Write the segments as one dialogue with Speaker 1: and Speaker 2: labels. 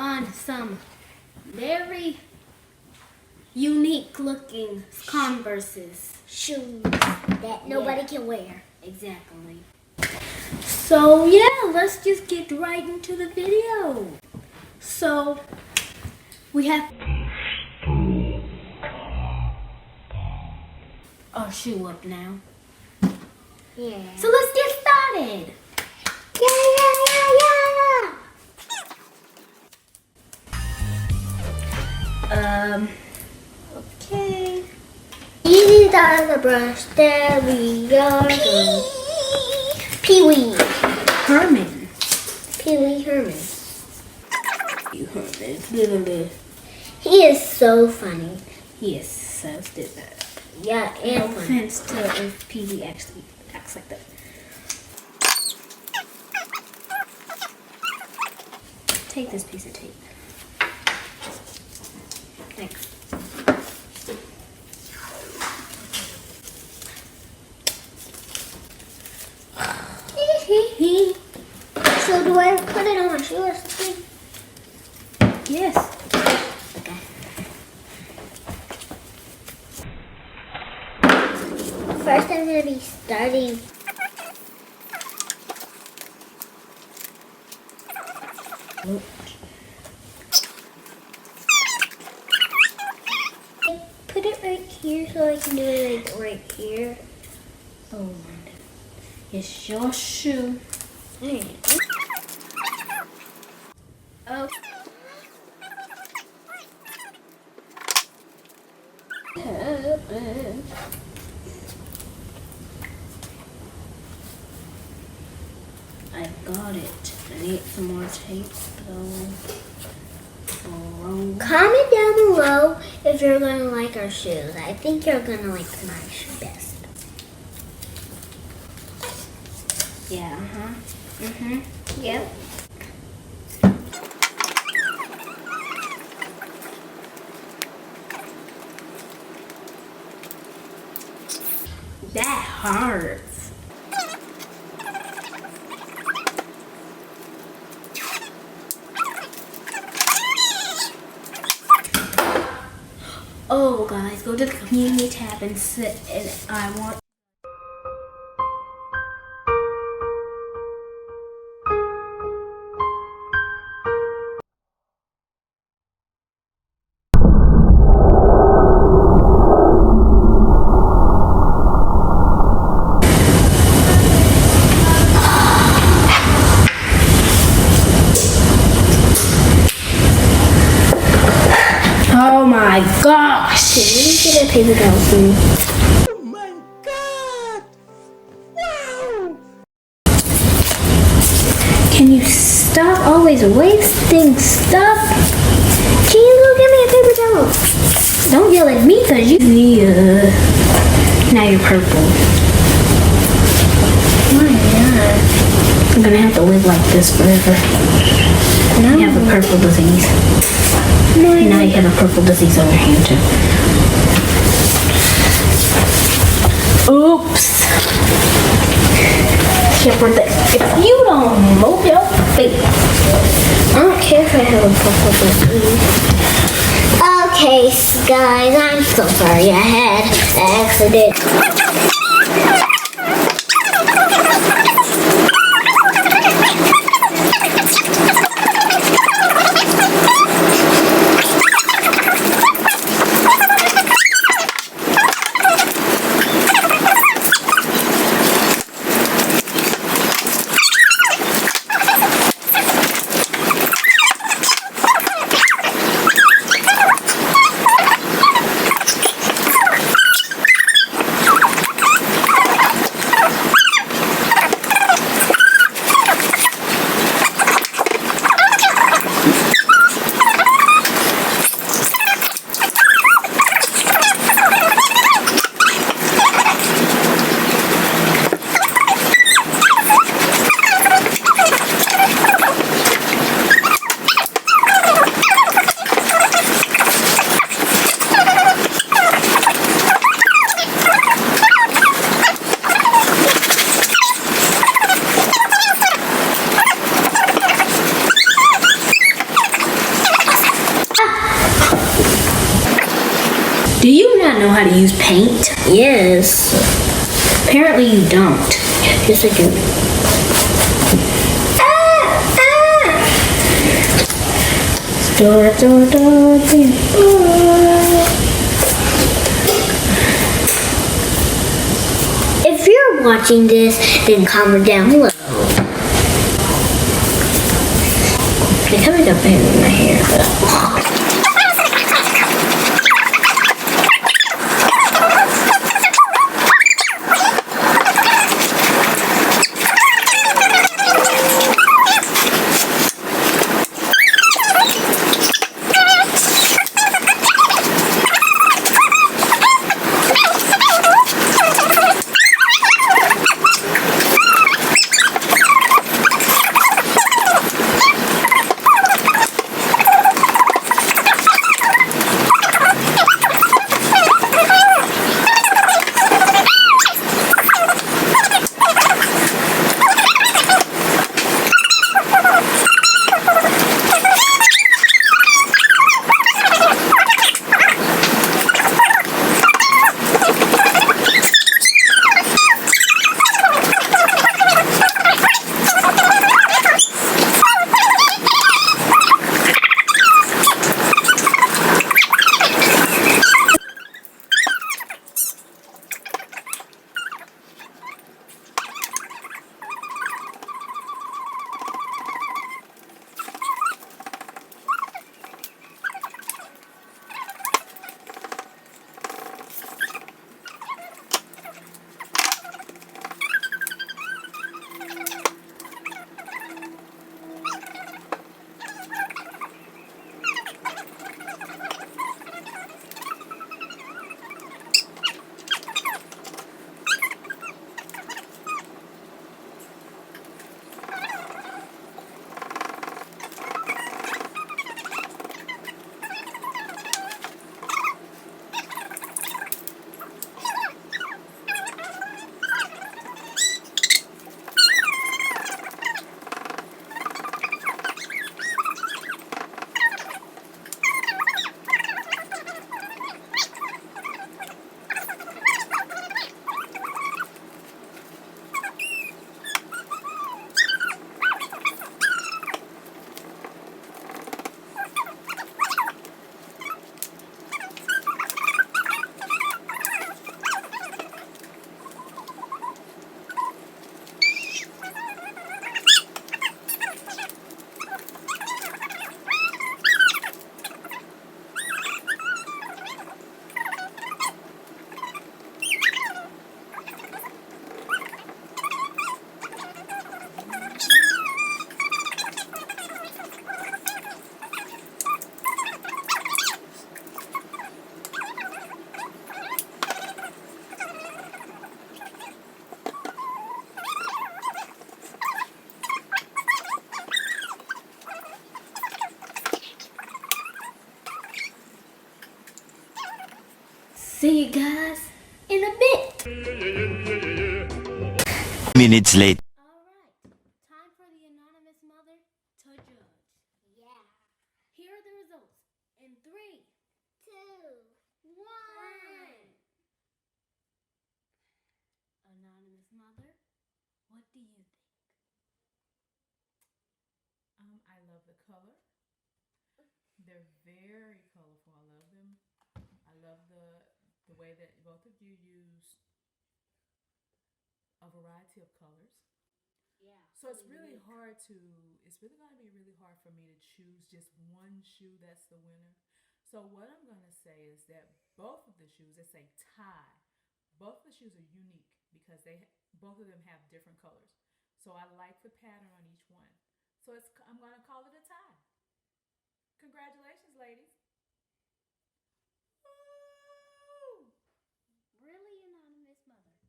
Speaker 1: on some very unique looking Converses.
Speaker 2: Shoes that nobody can wear.
Speaker 1: Exactly. So yeah, let's just get right into the video. So we have our shoe up now.
Speaker 2: Yeah.
Speaker 1: So let's get started. Okay.
Speaker 2: Easy down the brush. There we are. Pee-wee.
Speaker 1: Herman.
Speaker 2: Pee-wee Herman.
Speaker 1: You Herman.
Speaker 2: He is so funny.
Speaker 1: He is so stupid.
Speaker 2: Yeah,
Speaker 1: No
Speaker 2: and funny.
Speaker 1: offense to if Pee-wee actually acts like that. Take this piece of tape. Thanks.
Speaker 2: So do I put it on my shoe or something?
Speaker 1: Yes.
Speaker 2: Okay. First I'm going to be starting. Put it right here so I can do it like right here.
Speaker 1: Oh my God. It's your shoe.
Speaker 2: Alright.
Speaker 1: Oh. I've got it. I need some more tape though.
Speaker 2: Comment down below if you're going to like our shoes. I think you're going to like my shoe best.
Speaker 1: Yeah,
Speaker 2: Yep.
Speaker 1: That hurts. Oh, guys, go to the community tab and sit. And I want. Oh my gosh!
Speaker 2: Can you get a paper towel for me?
Speaker 3: Oh my God! Wow!
Speaker 1: Can you stop always wasting stuff?
Speaker 2: Can you go get me a paper towel?
Speaker 1: Don't yell at me because now you're purple.
Speaker 2: Why not?
Speaker 1: I'm gonna have to live like this forever.
Speaker 2: No.
Speaker 1: You have a purple disease.
Speaker 2: No,
Speaker 1: And now you have a purple disease on your hand too. Oops. Can't put that. If you don't move your feet.
Speaker 2: I don't care if I have a purple disease. Okay, guys, I'm so sorry. I had an accident.
Speaker 1: not know how to use paint?
Speaker 2: Yes.
Speaker 1: Apparently you don't.
Speaker 2: Yes, I do. If you're watching this, then comment down below. I kind of got paint in my hair, but.
Speaker 1: See you guys in a bit.
Speaker 3: Minutes later.
Speaker 1: Alright, time for the anonymous mother to judge.
Speaker 2: Yeah.
Speaker 1: Here are the results in 3,
Speaker 2: 2, 1.
Speaker 1: Anonymous mother, what do you think?
Speaker 4: I love the color. They're very colorful. I love them. I love the way that both of you use a variety of colors.
Speaker 2: Yeah.
Speaker 4: So it's really going to be really hard for me to choose just one shoe that's the winner. So what I'm going to say is that both of the shoes, it's a tie. Both of the shoes are unique because both of them have different colors. So I like the pattern on each one. So I'm going to call it a tie. Congratulations, ladies. Woo!
Speaker 1: Really, anonymous mother?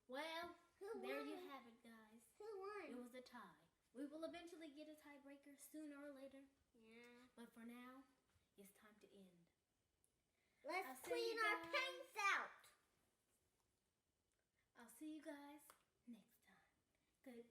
Speaker 1: Well, there you have it, guys.
Speaker 2: Who won?
Speaker 1: It was a tie. We will eventually get a tiebreaker sooner or later.
Speaker 2: Yeah.
Speaker 1: But for now, it's time to end.
Speaker 2: Let's
Speaker 1: I'll see
Speaker 2: clean
Speaker 1: you
Speaker 2: our
Speaker 1: guys.
Speaker 2: paints out.
Speaker 1: I'll see you guys next time. Good.